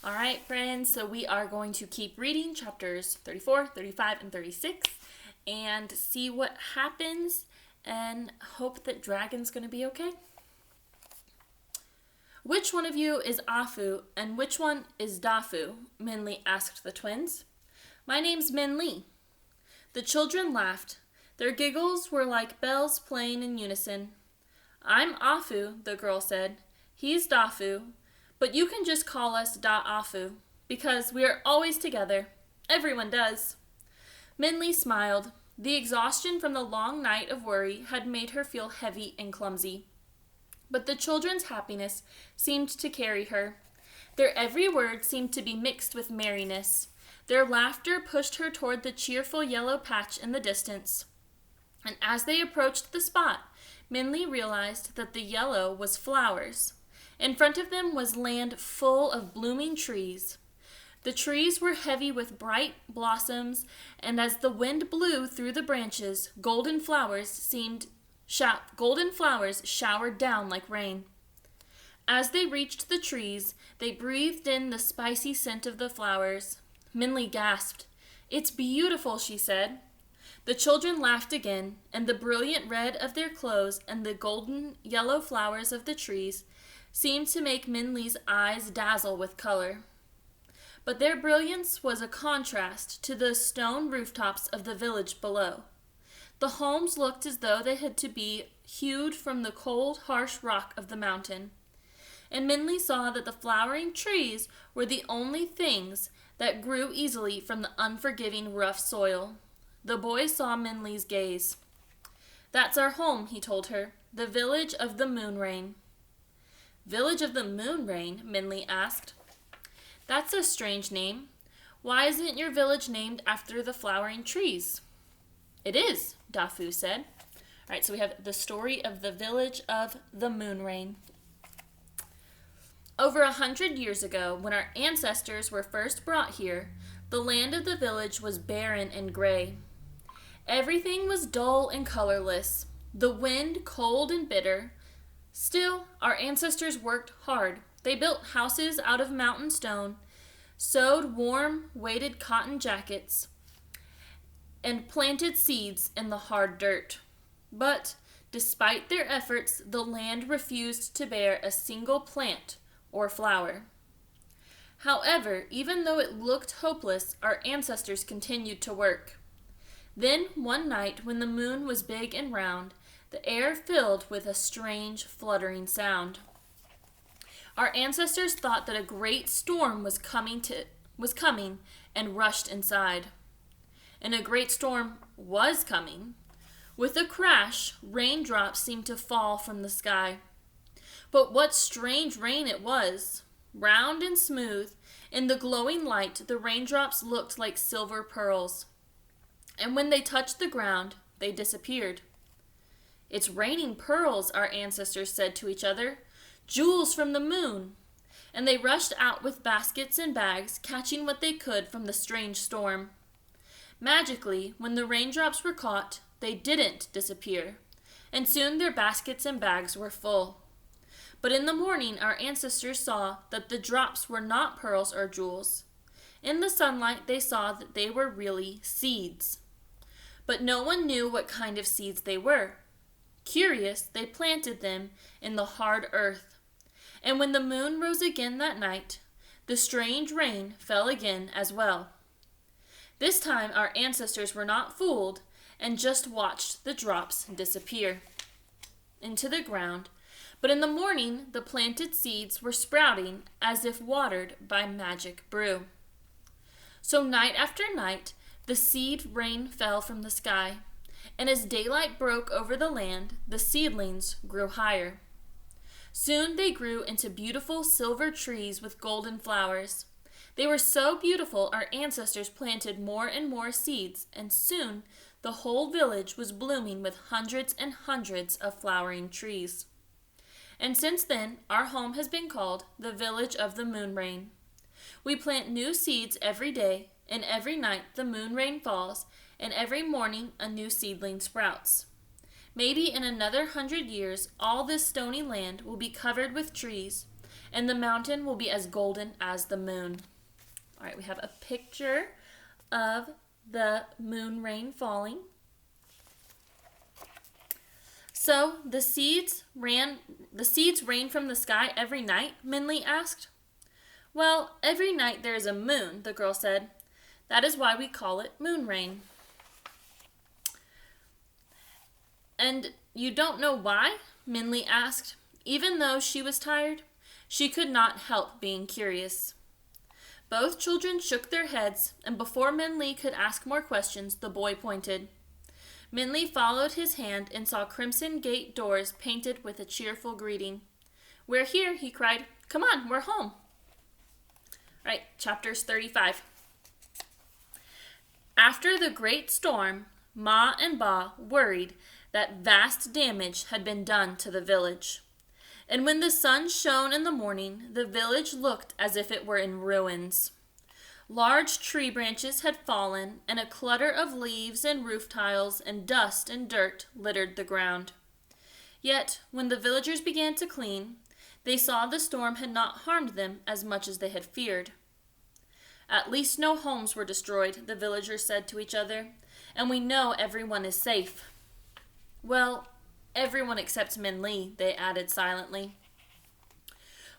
All right, friends, so we are going to keep reading chapters 34, 35, and 36 and see what happens and hope that Dragon's going to be okay. Which one of you is Afu and which one is Dafu? Minli asked the twins. My name's Minli. The children laughed. Their giggles were like bells playing in unison. I'm Afu, the girl said. He's Dafu. But you can just call us Da-Afu, because we are always together. Everyone does. Minli smiled. The exhaustion from the long night of worry had made her feel heavy and clumsy. But the children's happiness seemed to carry her. Their every word seemed to be mixed with merriness. Their laughter pushed her toward the cheerful yellow patch in the distance. And as they approached the spot, Minli realized that the yellow was flowers. In front of them was land full of blooming trees. The trees were heavy with bright blossoms, and as the wind blew through the branches, golden flowers showered down like rain. As they reached the trees, they breathed in the spicy scent of the flowers. Minli gasped. "It's beautiful," she said. The children laughed again, and the brilliant red of their clothes and the golden yellow flowers of the trees seemed to make Minli's eyes dazzle with color. But their brilliance was a contrast to the stone rooftops of the village below. The homes looked as though they had to be hewed from the cold, harsh rock of the mountain. And Minli saw that the flowering trees were the only things that grew easily from the unforgiving, rough soil. The boy saw Minli's gaze. "That's our home," he told her, "the village of the moon rain." "Village of the moon rain?" Minli asked. "That's a strange name. Why isn't your village named after the flowering trees?" "It is," Dafu said. All right, so we have the story of the village of the moon rain. Over 100 years ago, when our ancestors were first brought here, the land of the village was barren and gray. Everything was dull and colorless, the wind cold and bitter. Still, our ancestors worked hard. They built houses out of mountain stone, sewed warm, weighted cotton jackets, and planted seeds in the hard dirt. But, despite their efforts, the land refused to bear a single plant or flower. However, even though it looked hopeless, our ancestors continued to work. Then, one night, when the moon was big and round, the air filled with a strange, fluttering sound. Our ancestors thought that a great storm was coming and rushed inside. And a great storm was coming. With a crash, raindrops seemed to fall from the sky. But what strange rain it was! Round and smooth, in the glowing light, the raindrops looked like silver pearls. And when they touched the ground, they disappeared. "It's raining pearls," our ancestors said to each other. "Jewels from the moon." And they rushed out with baskets and bags, catching what they could from the strange storm. Magically, when the raindrops were caught, they didn't disappear, and soon their baskets and bags were full. But in the morning, our ancestors saw that the drops were not pearls or jewels. In the sunlight, they saw that they were really seeds. But no one knew what kind of seeds they were. Curious, they planted them in the hard earth. And when the moon rose again that night, the strange rain fell again as well. This time, our ancestors were not fooled and just watched the drops disappear into the ground. But in the morning, the planted seeds were sprouting as if watered by magic brew. So night after night, the seed rain fell from the sky, and as daylight broke over the land, the seedlings grew higher. Soon they grew into beautiful silver trees with golden flowers. They were so beautiful, our ancestors planted more and more seeds, and soon the whole village was blooming with hundreds and hundreds of flowering trees. And since then, our home has been called the Village of the Moon Rain. We plant new seeds every day, and every night the moon rain falls, and every morning a new seedling sprouts. Maybe in another 100 years, all this stony land will be covered with trees, and the mountain will be as golden as the moon. All right, we have a picture of the moon rain falling. So the seeds rain from the sky every night? Minley asked. Well, every night there is a moon, the girl said. That is why we call it moon rain. And you don't know why? Minley asked. Even though she was tired, she could not help being curious. Both children shook their heads, and before Minley could ask more questions, the boy pointed. Minley followed his hand and saw crimson gate doors painted with a cheerful greeting. We're here, he cried. Come on, we're home. All right, chapter 35. After the great storm, Ma and Ba worried that vast damage had been done to the village. And when the sun shone in the morning, the village looked as if it were in ruins. Large tree branches had fallen, and a clutter of leaves and roof tiles and dust and dirt littered the ground. Yet, when the villagers began to clean, they saw the storm had not harmed them as much as they had feared. At least no homes were destroyed, the villagers said to each other, and we know everyone is safe. Well, everyone except Minley, they added silently.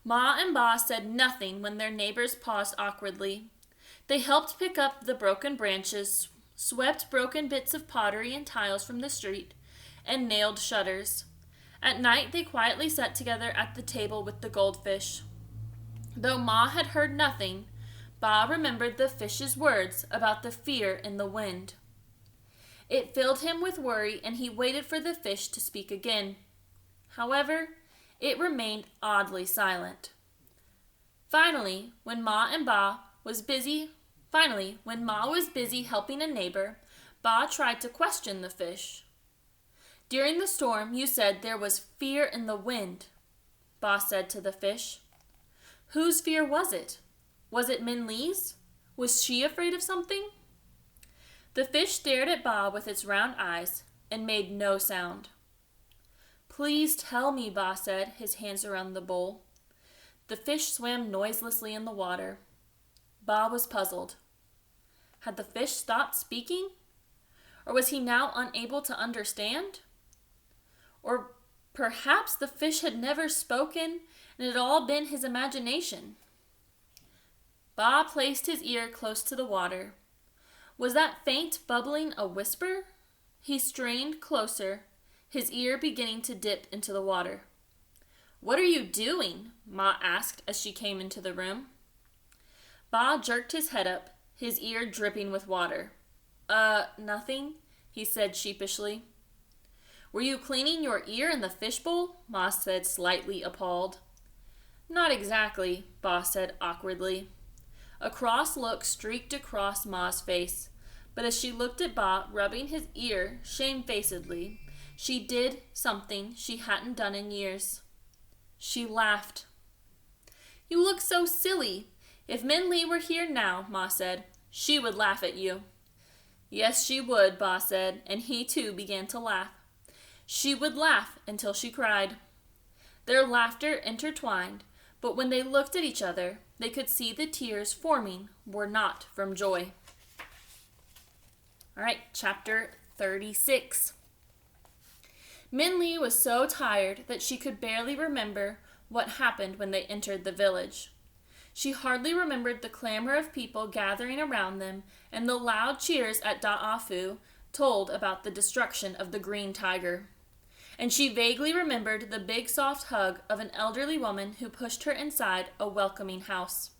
Ma and Ba said nothing when their neighbors paused awkwardly. They helped pick up the broken branches, swept broken bits of pottery and tiles from the street, and nailed shutters. At night they quietly sat together at the table with the goldfish. Though Ma had heard nothing, Ba remembered the fish's words about the fear in the wind. It filled him with worry, and he waited for the fish to speak again. However, it remained oddly silent. Finally, when Ma was busy helping a neighbor, Ba tried to question the fish. During the storm, you said there was fear in the wind, Ba said to the fish. Whose fear was it? Was it Minley's? Was she afraid of something? The fish stared at Ba with its round eyes and made no sound. Please tell me, Ba said, his hands around the bowl. The fish swam noiselessly in the water. Ba was puzzled. Had the fish stopped speaking? Or was he now unable to understand? Or perhaps the fish had never spoken and it had all been his imagination. Ba placed his ear close to the water. Was that faint bubbling a whisper? He strained closer, his ear beginning to dip into the water. What are you doing? Ma asked as she came into the room. Ba jerked his head up, his ear dripping with water. Nothing, he said sheepishly. Were you cleaning your ear in the fishbowl? Ma said, slightly appalled. Not exactly, Ba said awkwardly. A cross look streaked across Ma's face, but as she looked at Ba rubbing his ear shamefacedly, she did something she hadn't done in years. She laughed. You look so silly. If Minley were here now, Ma said, she would laugh at you. Yes, she would, Ba said, and he too began to laugh. She would laugh until she cried. Their laughter intertwined, but when they looked at each other, they could see the tears forming were not from joy. All right, chapter 36. Minley was so tired that she could barely remember what happened when they entered the village. She hardly remembered the clamor of people gathering around them and the loud cheers at Da'afu told about the destruction of the green tiger. And she vaguely remembered the big soft hug of an elderly woman who pushed her inside a welcoming house.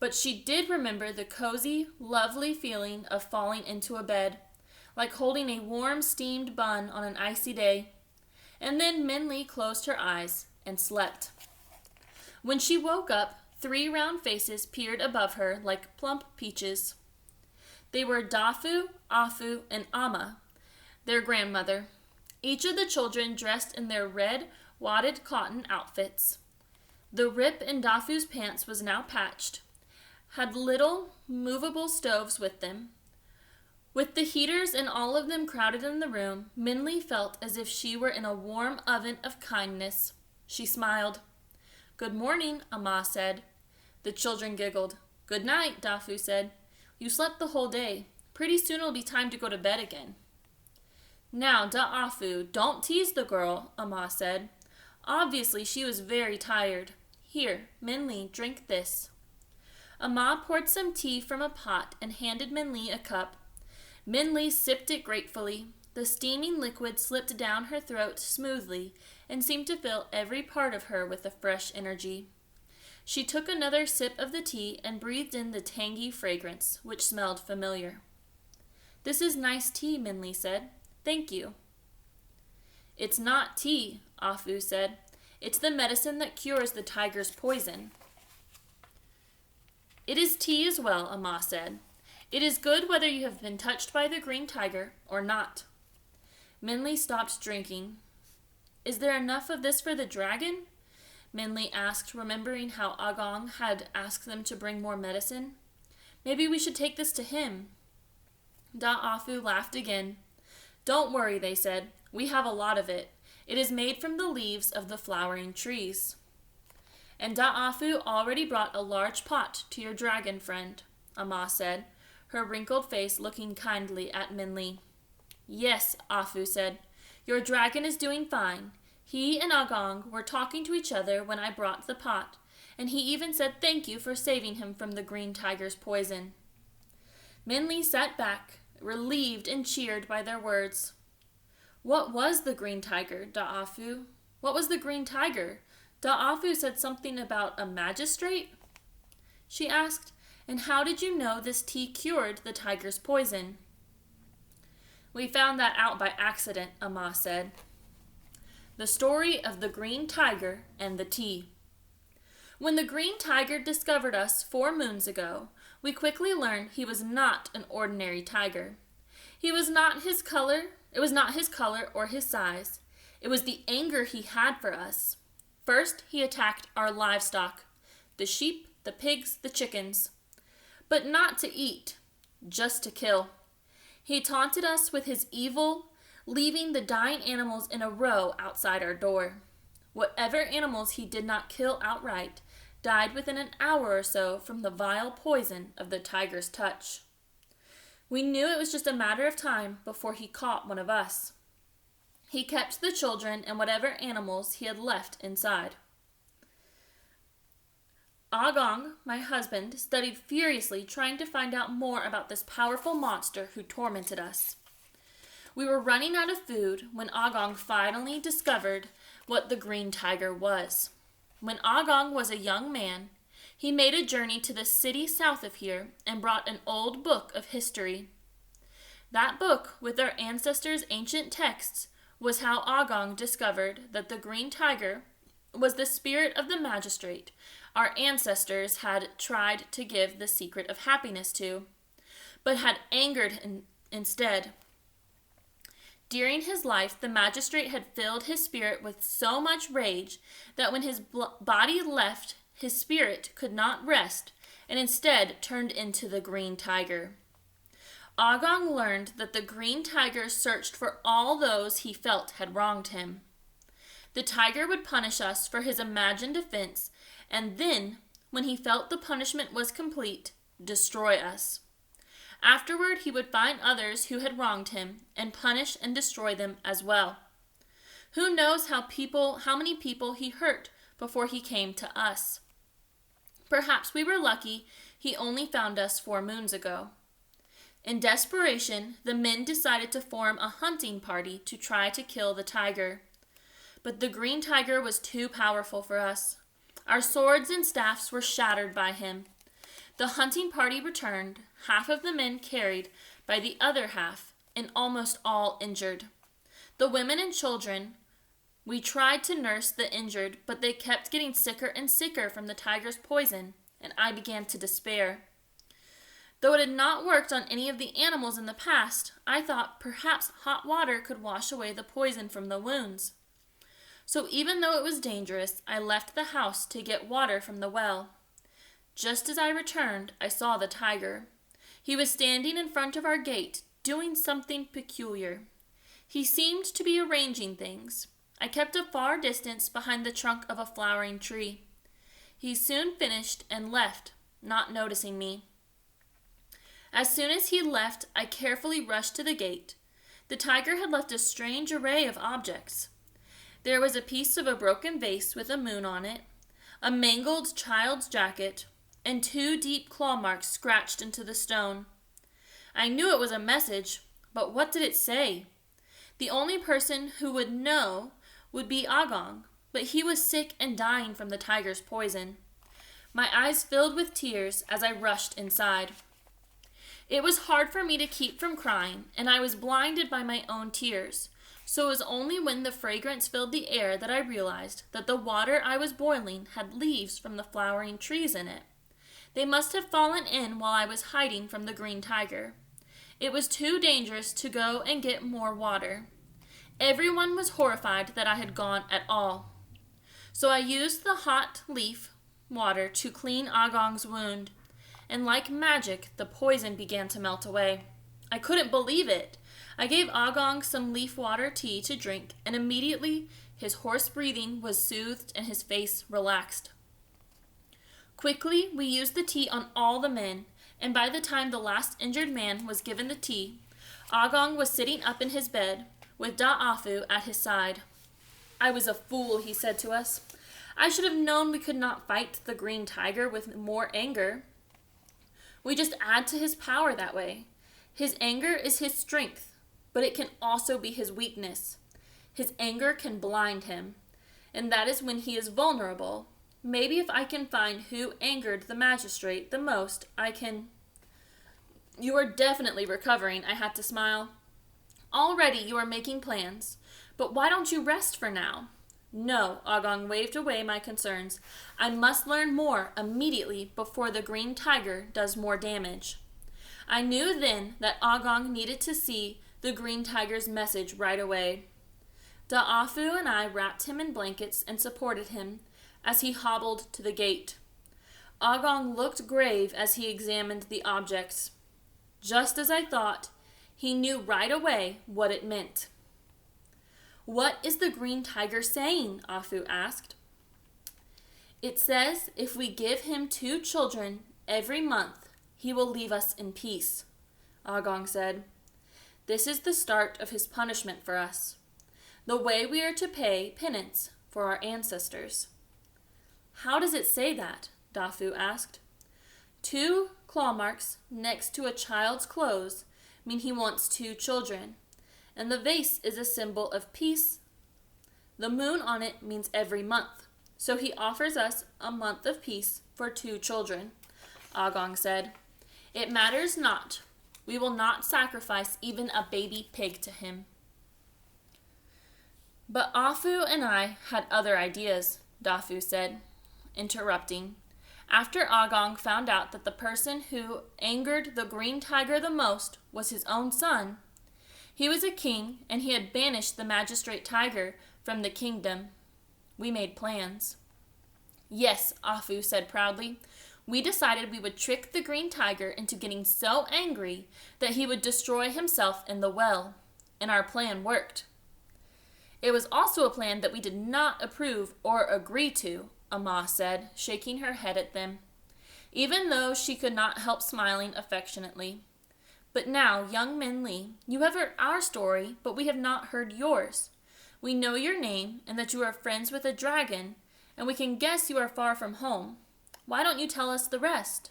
But she did remember the cozy, lovely feeling of falling into a bed, like holding a warm steamed bun on an icy day. And then Minley closed her eyes and slept. When she woke up, 3 round faces peered above her like plump peaches. They were Dafu, Afu, and Amma, their grandmother. Each of the children dressed in their red, wadded cotton outfits. The rip in Dafu's pants was now patched, had little, movable stoves with them. With the heaters and all of them crowded in the room, Minley felt as if she were in a warm oven of kindness. She smiled. Good morning, Amma said. The children giggled. Good night, Dafu said. You slept the whole day. Pretty soon it'll be time to go to bed again. Now, Da'afu, don't tease the girl, Amma said. Obviously, she was very tired. Here, Minli, drink this. Amma poured some tea from a pot and handed Minli a cup. Minli sipped it gratefully. The steaming liquid slipped down her throat smoothly and seemed to fill every part of her with a fresh energy. She took another sip of the tea and breathed in the tangy fragrance, which smelled familiar. This is nice tea, Minli said. Thank you. It's not tea, Afu said. It's the medicine that cures the tiger's poison. It is tea as well, Amma said. It is good whether you have been touched by the green tiger or not. Minli stopped drinking. Is there enough of this for the dragon? Minli asked, remembering how Agong had asked them to bring more medicine. Maybe we should take this to him. Da'afu laughed again. Don't worry, they said. We have a lot of it. It is made from the leaves of the flowering trees. And Da'afu already brought a large pot to your dragon friend, Amma said, her wrinkled face looking kindly at Minli. Yes, Afu said. Your dragon is doing fine. He and Agong were talking to each other when I brought the pot, and he even said thank you for saving him from the green tiger's poison. Minli sat back, relieved and cheered by their words. What was the green tiger, Da'afu? What was the green tiger? Da'afu said something about a magistrate? She asked, and how did you know this tea cured the tiger's poison? We found that out by accident, Amma said. The story of the green tiger and the tea. When the green tiger discovered us 4 moons ago, we quickly learned he was not an ordinary tiger. It was not his color or his size. It was the anger he had for us. First, he attacked our livestock, the sheep, the pigs, the chickens. But not to eat, just to kill. He taunted us with his evil, leaving the dying animals in a row outside our door. Whatever animals he did not kill outright died within an hour or so from the vile poison of the tiger's touch. We knew it was just a matter of time before he caught one of us. He kept the children and whatever animals he had left inside. Agong, my husband, studied furiously trying to find out more about this powerful monster who tormented us. We were running out of food when Agong finally discovered what the green tiger was. When Agong was a young man, he made a journey to the city south of here and brought an old book of history. That book, with our ancestors' ancient texts, was how Agong discovered that the green tiger was the spirit of the magistrate our ancestors had tried to give the secret of happiness to, but had angered him instead. During his life, the magistrate had filled his spirit with so much rage that when his body left, his spirit could not rest and instead turned into the green tiger. Agong learned that the green tiger searched for all those he felt had wronged him. The tiger would punish us for his imagined offense, and then, when he felt the punishment was complete, destroy us. Afterward, he would find others who had wronged him and punish and destroy them as well. Who knows how many people he hurt before he came to us? Perhaps we were lucky he only found us 4 moons ago. In desperation, the men decided to form a hunting party to try to kill the tiger. But the green tiger was too powerful for us. Our swords and staffs were shattered by him. The hunting party returned, half of the men carried by the other half, and almost all injured. The women and children, we tried to nurse the injured, but they kept getting sicker and sicker from the tiger's poison, and I began to despair. Though it had not worked on any of the animals in the past, I thought perhaps hot water could wash away the poison from the wounds. So even though it was dangerous, I left the house to get water from the well. Just as I returned, I saw the tiger. He was standing in front of our gate, doing something peculiar. He seemed to be arranging things. I kept a far distance behind the trunk of a flowering tree. He soon finished and left, not noticing me. As soon as he left, I carefully rushed to the gate. The tiger had left a strange array of objects. There was a piece of a broken vase with a moon on it, a mangled child's jacket, and 2 deep claw marks scratched into the stone. I knew it was a message, but what did it say? The only person who would know would be Agong, but he was sick and dying from the tiger's poison. My eyes filled with tears as I rushed inside. It was hard for me to keep from crying, and I was blinded by my own tears. So it was only when the fragrance filled the air that I realized that the water I was boiling had leaves from the flowering trees in it. They must have fallen in while I was hiding from the green tiger. It was too dangerous to go and get more water. Everyone was horrified that I had gone at all. So I used the hot leaf water to clean Agong's wound, and like magic, the poison began to melt away. I couldn't believe it. I gave Agong some leaf water tea to drink, and immediately his hoarse breathing was soothed and his face relaxed. Quickly, we used the tea on all the men, and by the time the last injured man was given the tea, Agong was sitting up in his bed, with Da'afu at his side. I was a fool, he said to us. I should have known we could not fight the green tiger with more anger. We just add to his power that way. His anger is his strength, but it can also be his weakness. His anger can blind him, and that is when he is vulnerable. Maybe if I can find who angered the magistrate the most, I can... You are definitely recovering, I had to smile. Already you are making plans, but why don't you rest for now? No, Agong waved away my concerns. I must learn more immediately before the green tiger does more damage. I knew then that Agong needed to see the green tiger's message right away. Da'afu and I wrapped him in blankets and supported him as he hobbled to the gate. Agong looked grave as he examined the objects. Just as I thought, he knew right away what it meant. What is the green tiger saying? Afu asked. It says if we give him 2 children every month, he will leave us in peace, Agong said. This is the start of his punishment for us, the way we are to pay penance for our ancestors. How does it say that? Dafu asked. 2 claw marks next to a child's clothes mean he wants 2 children, and the vase is a symbol of peace. The moon on it means every month, so he offers us a month of peace for 2 children, Agong said. It matters not. We will not sacrifice even a baby pig to him. But Afu and I had other ideas, Dafu said, interrupting. After Agong found out that the person who angered the green tiger the most was his own son, he was a king and he had banished the magistrate tiger from the kingdom. We made plans. Yes, Afu said proudly. We decided we would trick the green tiger into getting so angry that he would destroy himself in the well, and our plan worked. It was also a plan that we did not approve or agree to, Amma said, shaking her head at them, even though she could not help smiling affectionately. But now, young Min Li, you have heard our story, but we have not heard yours. We know your name and that you are friends with a dragon, and we can guess you are far from home. Why don't you tell us the rest?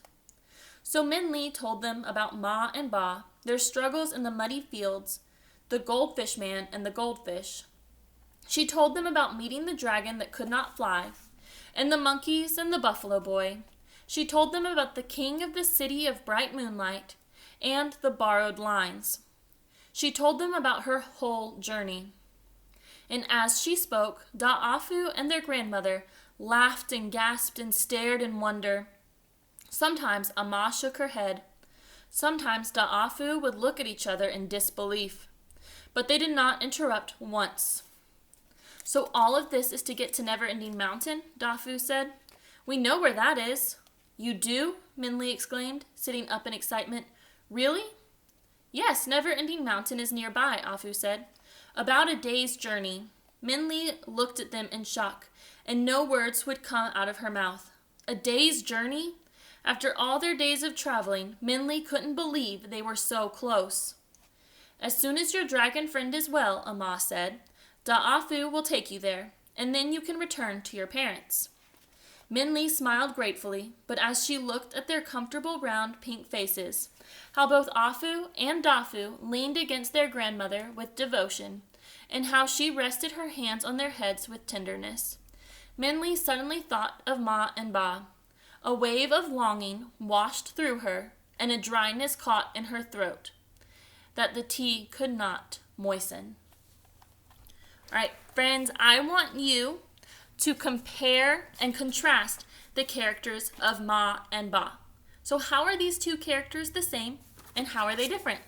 So Min Li told them about Ma and Ba, their struggles in the muddy fields, the goldfish man and the goldfish. She told them about meeting the dragon that could not fly, and the monkeys and the buffalo boy. She told them about the king of the city of bright moonlight and the borrowed lines. She told them about her whole journey. And as she spoke, Da'afu and their grandmother laughed and gasped and stared in wonder. Sometimes Amma shook her head. Sometimes Da'afu would look at each other in disbelief. But they did not interrupt once. So all of this is to get to Never-Ending Mountain? Dafu said. We know where that is. You do? Min Li exclaimed, sitting up in excitement. Really? Yes, Never-Ending Mountain is nearby, Afu said. About a day's journey. Min Li looked at them in shock, and no words would come out of her mouth. A day's journey? After all their days of traveling, Minli couldn't believe they were so close. As soon as your dragon friend is well, Amma said, Da'afu will take you there, and then you can return to your parents. Minli smiled gratefully, but as she looked at their comfortable round pink faces, how both Afu and Dafu leaned against their grandmother with devotion, and how she rested her hands on their heads with tenderness, Minli suddenly thought of Ma and Ba. A wave of longing washed through her, and a dryness caught in her throat that the tea could not moisten. All right, friends, I want you to compare and contrast the characters of Ma and Ba. So how are these two characters the same, and how are they different?